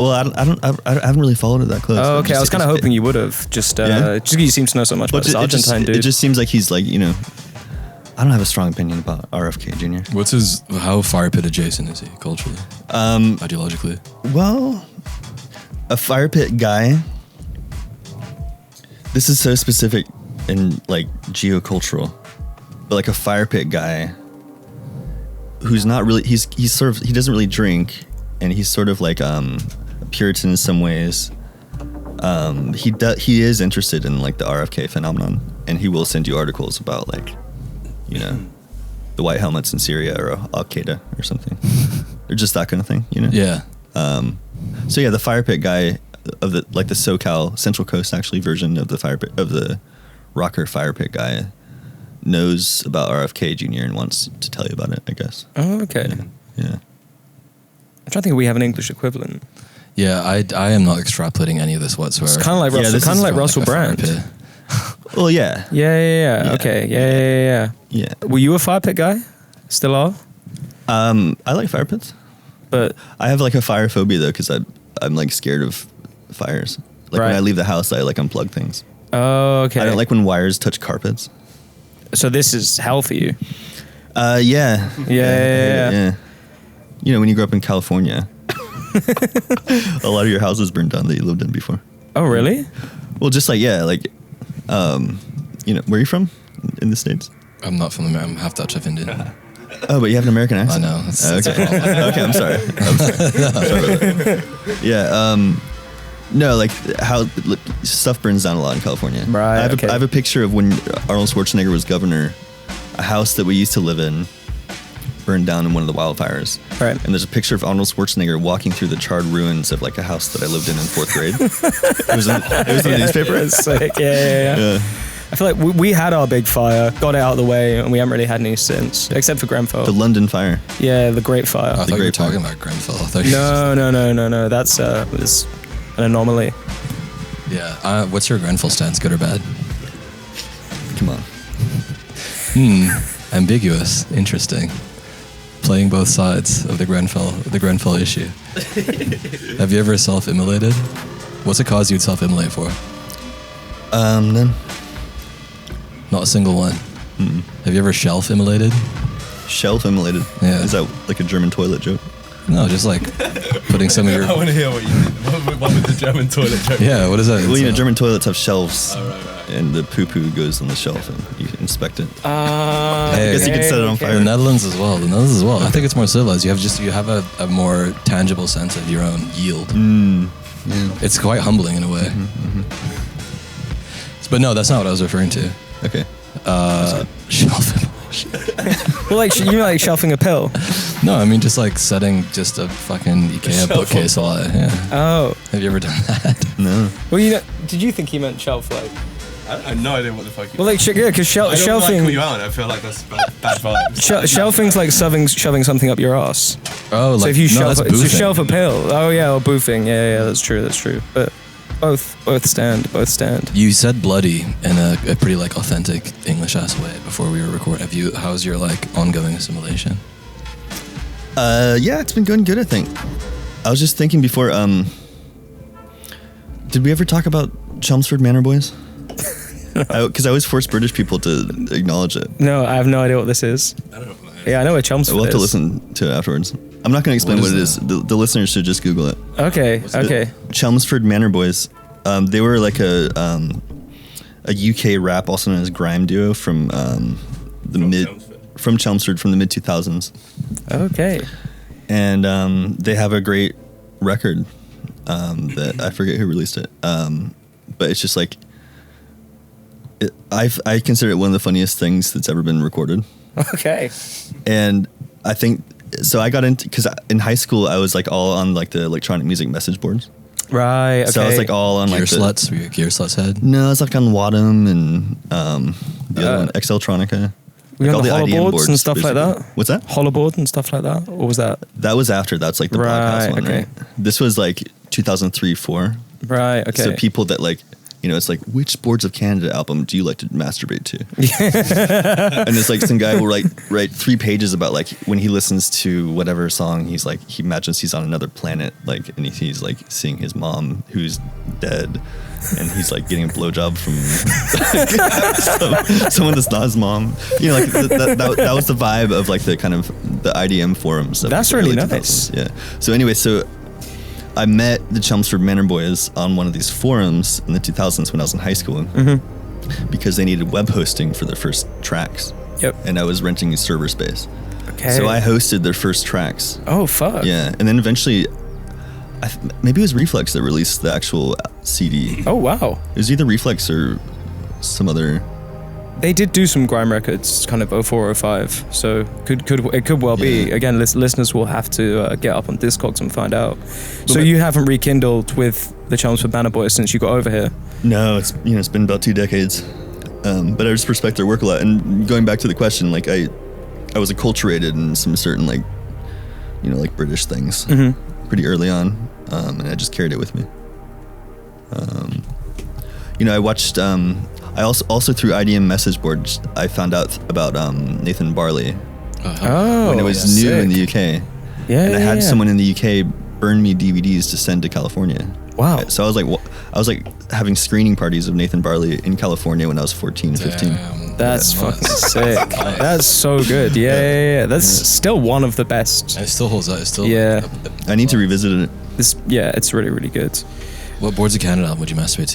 Well, I haven't really followed it that close. Oh, okay. I was kind of hoping you would have. Just because you seem to know so much about this Argentine dude. It just seems like he's like, I don't have a strong opinion about RFK Jr. How fire pit adjacent is he culturally? Ideologically? Well, a fire pit guy. This is so specific and like geocultural, but like a fire pit guy who's not really, he doesn't really drink, and he's sort of like a Puritan in some ways. He is interested in like the RFK phenomenon, and he will send you articles about like, the white helmets in Syria or Al Qaeda or something, or just that kind of thing, Yeah. So yeah, the fire pit guy of the SoCal Central Coast actually version of the fire pit of the rocker fire pit guy knows about RFK Jr. and wants to tell you about it, I guess. Oh, okay. Yeah. I'm trying to think if we have an English equivalent. Yeah, I am not extrapolating any of this whatsoever. It's kind of like Russell Brand. Well, yeah. Yeah. Okay. Yeah. Were you a fire pit guy? Still are? I like fire pits, but I have like a fire phobia though, because I'm like scared of fires. Like when I leave the house, I like unplug things. Oh, okay. I don't like when wires touch carpets. So this is hell for you? Yeah. Yeah. When you grew up in California, a lot of your houses burned down that you lived in before. Oh, really? Well, just like, where are you from in the States? I'm not from I'm half Dutch, half Indian. Oh, but you have an American accent. I know. Okay. Okay, I'm sorry. Yeah. No, like how stuff burns down a lot in California. Right. I have a picture of when Arnold Schwarzenegger was governor. A house that we used to live in burned down in one of the wildfires. Right. And there's a picture of Arnold Schwarzenegger walking through the charred ruins of like a house that I lived in 4th grade. It was in the newspaper. That's sick. Yeah. I feel like we had our big fire, got it out of the way, and we haven't really had any since, except for Grenfell. The London fire. Yeah, the Great Fire. I thought you were talking about Grenfell. No. That's was an anomaly. Yeah. What's your Grenfell stance, good or bad? Come on. Ambiguous. Interesting. Playing both sides of the Grenfell issue. Have you ever self-immolated? What's a cause you'd self-immolate for? None. Not a single one. Mm-mm. Have you ever shelf-immolated? Shelf-immolated? Yeah. Is that like a German toilet joke? No, just like putting some of your... I want to hear what you mean. What with the German toilet joke? Yeah, what is that? Well, German toilets have shelves. Oh, right. And the poo-poo goes on the shelf and you can inspect it. I guess you could set it on fire. The Netherlands as well. I think it's more civilized. You have a more tangible sense of your own yield. Yeah. It's quite humbling in a way. But no, that's not what I was referring to. Okay. Shelf. Well, like like shelving a pill. No, I mean just like setting just a fucking IKEA bookcase a lot. Yeah. Oh. Have you ever done that? No. Well, did you think he meant shelf like? I have no idea what the fuck you Well, like, because I don't shelving... like you out. I feel like that's bad vibes. Shelving's like shoving something up your ass. Oh, like, so if you that's boofing. shelf a pill. Oh, yeah, or boofing. Yeah, that's true. But both stand. You said bloody in a pretty, like, authentic English-ass way before we were recording. How's your, like, ongoing assimilation? Yeah, it's been going good, I think. I was just thinking before, did we ever talk about Chelmsford Manor Boys? Because I always force British people to acknowledge it. No, I have no idea what this is. I don't know what that is. Yeah, I know what Chelmsford is. We'll have to listen to it afterwards. I'm not going to explain what it is. The listeners should just Google it. Okay. Chelmsford Manor Boys. They were like a UK rap, also known as grime duo from Chelmsford from the mid 2000s. Okay. And they have a great record that I forget who released it. But it's just like I consider it one of the funniest things that's ever been recorded. Okay. And I think so. I got into because in high school I was like all on like the electronic music message boards. Right. Okay. So I was like all on Gear like Sluts. Were you a Gear Sluts head? No, I was like on Wadham and the other one, Xeltronica. We like on the hollow boards and stuff basically. like that. What's that? Hollow board and stuff like that. Or was that? That was after. That's like the broadcast one. Okay. Right? This was like 2003, 4. Right. Okay. So people that like it's like, which Boards of Canada album do you like to masturbate to? And it's like some guy will write 3 pages about like when he listens to whatever song, he's like, he imagines he's on another planet, like, and he's like seeing his mom who's dead, and he's like getting a blowjob from someone that's not his mom. Like that was the vibe of like the kind of the IDM forums. That's really nice. Yeah. So anyway, I met the Chelmsford Manor Boys on one of these forums in the 2000s when I was in high school, because they needed web hosting for their first tracks. Yep. And I was renting server space. Okay. So I hosted their first tracks. Oh, fuck. Yeah. And then eventually, maybe it was Reflex that released the actual CD. Oh, wow. It was either Reflex or some other. They did do some grime records, kind of 04, 05. So it could well be. Again, listeners will have to get up on Discogs and find out. So you haven't rekindled with the Chelmsford Manor Boys since you got over here? No, it's been about 2 decades. But I just respect their work a lot. And going back to the question, like I was acculturated in some certain like British things pretty early on, and I just carried it with me. I watched. I also through IDM message boards, I found out about Nathan Barley when it was new in the UK. Yeah, and I had someone in the UK burn me DVDs to send to California. Wow. So I was like having screening parties of Nathan Barley in California when I was 14, 15. That's fucking sick. That's so good. Yeah. That's still one of the best. And it still holds up. It's still I need to revisit it. It's really, really good. What Boards of Canada album would you masturbate to?